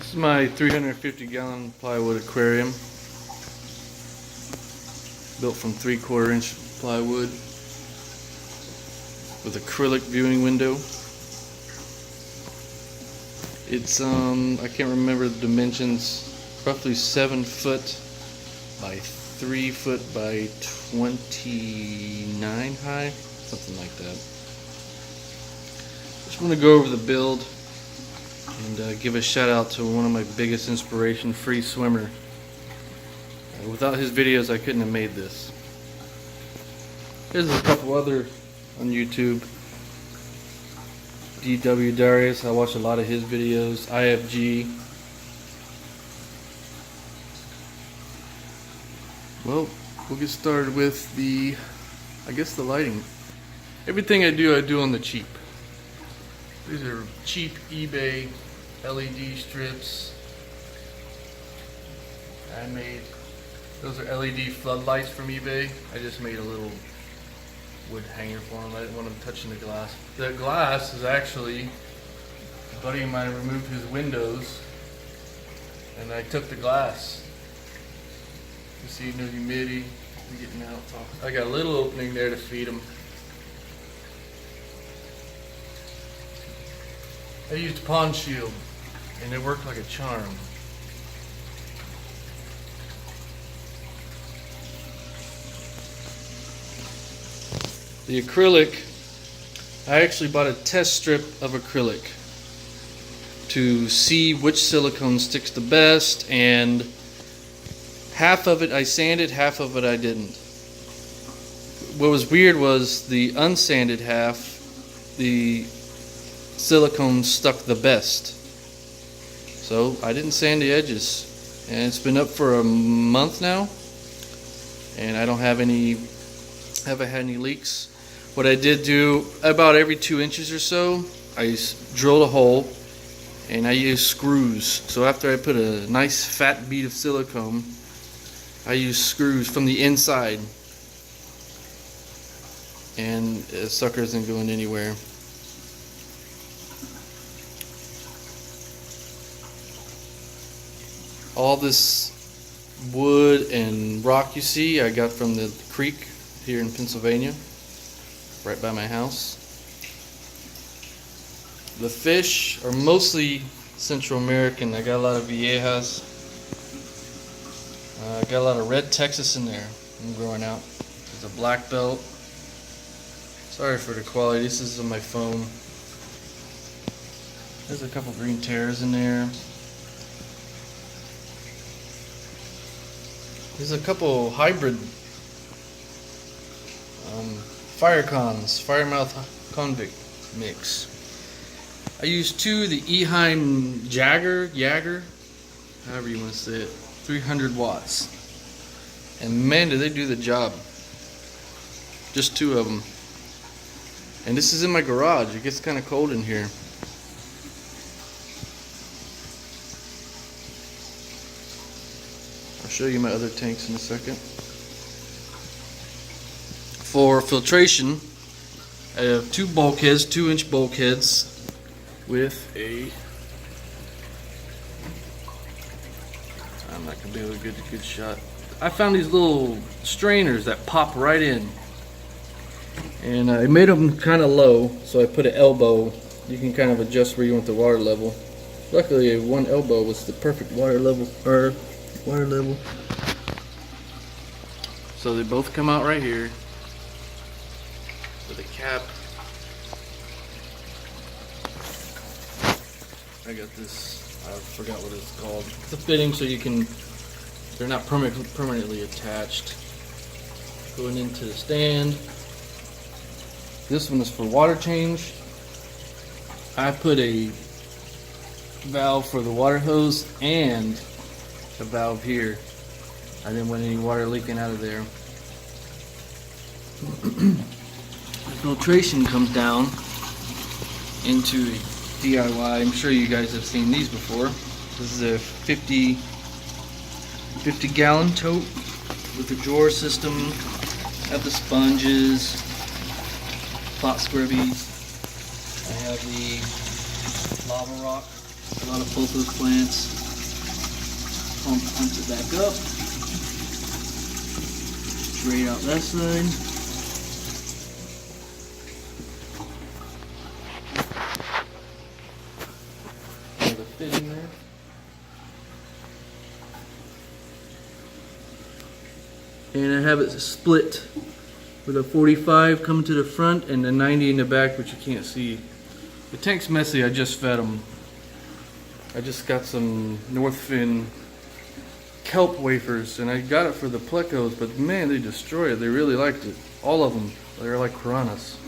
This is my 350-gallon plywood aquarium, built from 3/4 inch plywood with acrylic viewing window. It's I can't remember the dimensions, roughly 7 foot by 3 foot by 29 high, something like that. Just want to go over the build and give a shout out to one of my biggest inspiration, Free Swimmer. Without his videos I couldn't have made this. There's a couple other on YouTube. DW Darius, I watch a lot of his videos. IFG. Well, we'll get started with the lighting. Everything I do on the cheap. These are cheap eBay LED strips. Those are LED floodlights from eBay. I just made a little wood hanger for them. I didn't want them touching the glass. The glass is actually, a buddy of mine removed his windows and I took the glass. You see no humidity, I'm getting out. I got a little opening there to feed them. I used Pond Shield and it worked like a charm. The acrylic, I actually bought a test strip of acrylic to see which silicone sticks the best, and half of it I sanded, half of it I didn't. What was weird was the unsanded half, the silicone stuck the best. So I didn't sand the edges, and it's been up for a month now and I don't have haven't had any leaks. What I did do, about every 2 inches or so, I drilled a hole and I used screws. So after I put a nice fat bead of silicone, I used screws from the inside, and the sucker isn't going anywhere. All this wood and rock you see I got from the creek here in Pennsylvania, right by my house. The fish are mostly Central American. I got a lot of viejas. I got a lot of red Texas in there. I'm growing out. There's a black belt. Sorry for the quality. This is on my phone. There's a couple green terrors in there. There's a couple hybrid firemouth convict mix. I used two of the Eheim Jagger, however you want to say it, 300 watts. And man, do they do the job. Just 2 of them. And this is in my garage. It gets kind of cold in here. I'll show you my other tanks in a second. For filtration, I have 2 bulkheads, 2-inch bulkheads with a, I'm not going to be able to get a good shot. I found these little strainers that pop right in, and I made them kind of low, so I put an elbow. You can kind of adjust where you want the water level. Luckily, one elbow was the perfect water level. So they both come out right here with a cap. I got this, I forgot what it's called. It's a fitting so you can, they're not permanently attached. Going into the stand. This one is for water change. I put a valve for the water hose and a valve here. I didn't want any water leaking out of there. The filtration comes down into a DIY. I'm sure you guys have seen these before. This is a 50-gallon tote with a drawer system. Have the sponges, pot scrubbies. I have the lava rock A lot of both those plants. Pump it back up. Straight out that side. Another fit in there. And I have it split with a 45 coming to the front and a 90 in the back, which you can't see. The tank's messy. I just fed them. I just got some Northfin kelp wafers, and I got it for the plecos, but man, they destroyed it. They really liked it. All of them. They're like piranhas.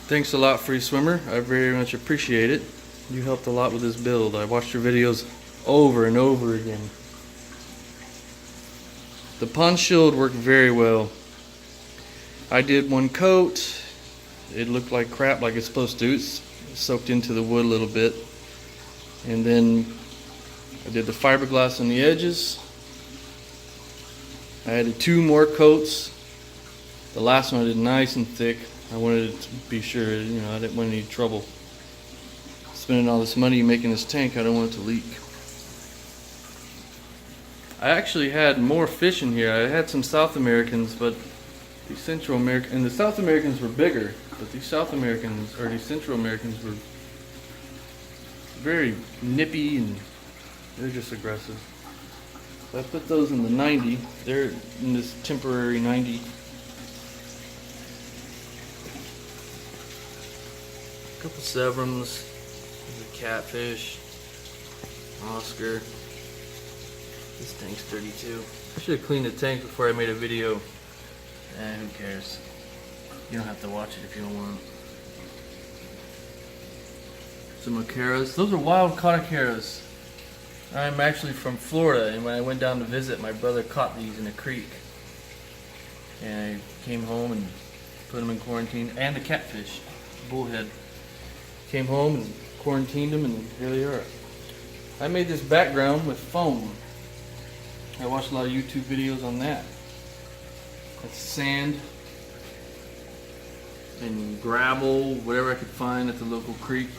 Thanks a lot, Free Swimmer. I very much appreciate it. You helped a lot with this build. I watched your videos over and over again. The pond shield worked very well. I did one coat. It looked like crap, like it's supposed to. It's soaked into the wood a little bit. And then I did the fiberglass on the edges. I added 2 more coats. The last one I did nice and thick. I wanted it to be sure, you know, I didn't want any trouble. Spending all this money making this tank, I don't want it to leak. I actually had more fish in here. I had some South Americans, but the Central American, and the South Americans were bigger, but these South Americans, or these Central Americans, were very nippy and they're just aggressive. So I put those in the 90. They're in this temporary 90. A couple Severums, there's a catfish, Oscar. This tank's dirty too. I should have cleaned the tank before I made a video. Who cares? You don't have to watch it if you don't want. Some Acaras. Those are wild caught Acaras. I'm actually from Florida, and when I went down to visit, my brother caught these in a creek. And I came home and put them in quarantine, and the catfish, bullhead. Came home and quarantined them, and here they are. I made this background with foam. I watched a lot of YouTube videos on that. That's sand and gravel, whatever I could find at the local creek.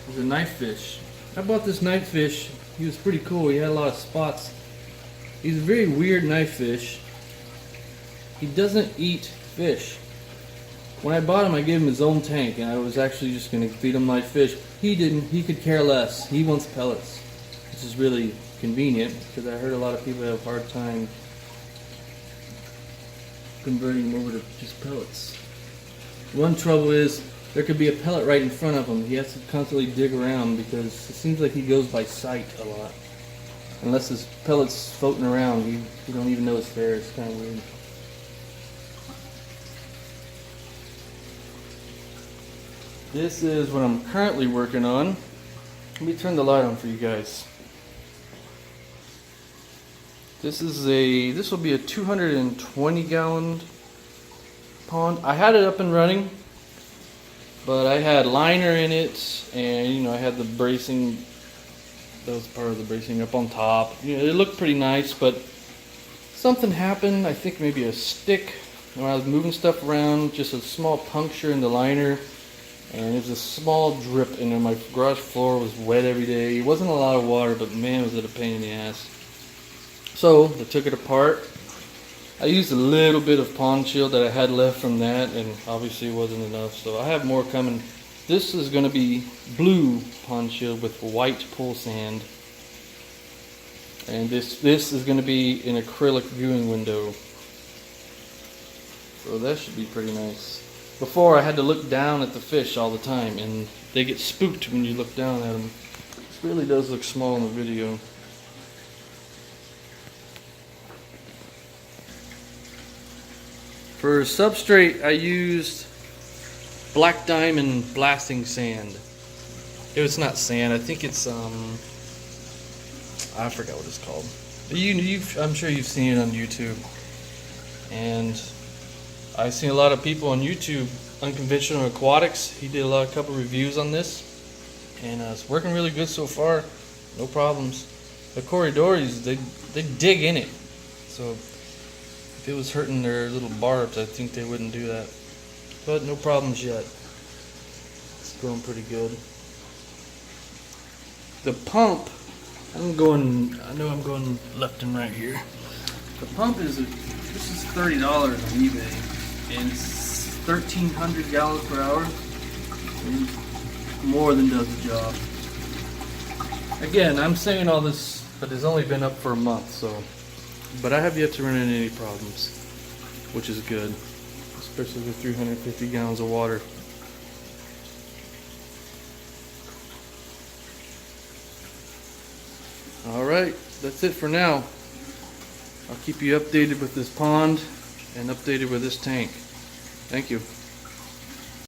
There's a knife fish. I bought this knife fish. He was pretty cool. He had a lot of spots. He's a very weird knife fish. He doesn't eat fish. When I bought him, I gave him his own tank, and I was actually just going to feed him live fish. He didn't. He could care less. He wants pellets, which is really convenient because I heard a lot of people have a hard time converting them over to just pellets. One trouble is there could be a pellet right in front of him. He has to constantly dig around because it seems like he goes by sight a lot. Unless his pellet's floating around, you don't even know it's there. It's kind of weird. This is what I'm currently working on. Let me turn the light on for you guys. This will be a 220 gallon pond. I had it up and running, but I had liner in it, and you know I had the bracing. That was part of the bracing up on top. You know, it looked pretty nice, but something happened. I think maybe a stick when I was moving stuff around, just a small puncture in the liner, and it was a small drip, and then my garage floor was wet every day. It wasn't a lot of water, but man, was it a pain in the ass. So I took it apart. I used a little bit of pond shield that I had left from that, and obviously it wasn't enough, so I have more coming. This is going to be blue pond shield with white pool sand, and this is going to be an acrylic viewing window, so that should be pretty nice. Before I had to look down at the fish all the time, and they get spooked when you look down at them. This really does look small in the video. For substrate, I used black diamond blasting sand. It's not sand. I think it's I forgot what it's called. I'm sure you've seen it on YouTube. And I've seen a lot of people on YouTube, Unconventional Aquatics. He did a couple reviews on this, and it's working really good so far. No problems. The Corridoris, they dig in it. So if it was hurting their little barbs, I think they wouldn't do that. but no problems yet. It's going pretty good. The pump, I know I'm going left and right here. The pump this is $30 on eBay, and it's 1,300 gallons per hour. And more than does the job. Again, I'm saying all this, but it's only been up for a month, so. But I have yet to run into any problems, which is good, especially with 350 gallons of water. Alright, that's it for now. I'll keep you updated with this pond and updated with this tank. Thank you.